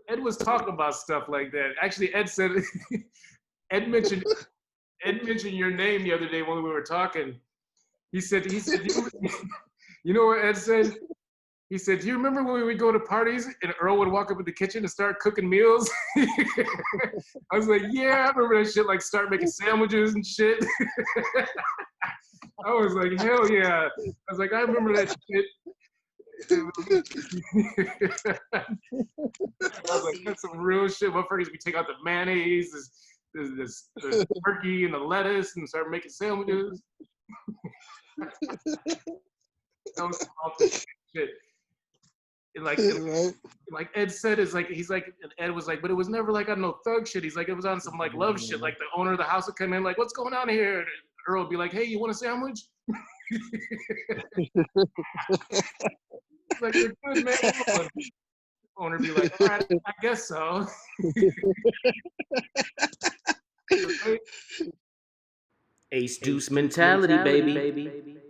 Ed was talking about stuff like that. Actually, Ed said Ed mentioned Ed mentioned your name the other day when we were talking. He said you know what Ed said? He said, "Do you remember when we would go to parties and Earl would walk up in the kitchen and start cooking meals?" I was like, "Yeah, I remember that shit. Like, start making sandwiches and shit." I was like, "Hell yeah!" I was like, "I remember that shit." I was like, "That's some real shit." Motherfuckers, we take out the mayonnaise, this turkey and the lettuce, and start making sandwiches. That was some authentic shit. And like Ed said, is like he's like, and Ed was like, but it was never like on no thug shit. He's like, it was on some like love shit. Like the owner of the house would come in, like, "What's going on here?" And Earl would be like, "Hey, you want a sandwich?" He's like, "You're good, man." Owner would be like, "All right, I guess so." Ace deuce mentality, baby.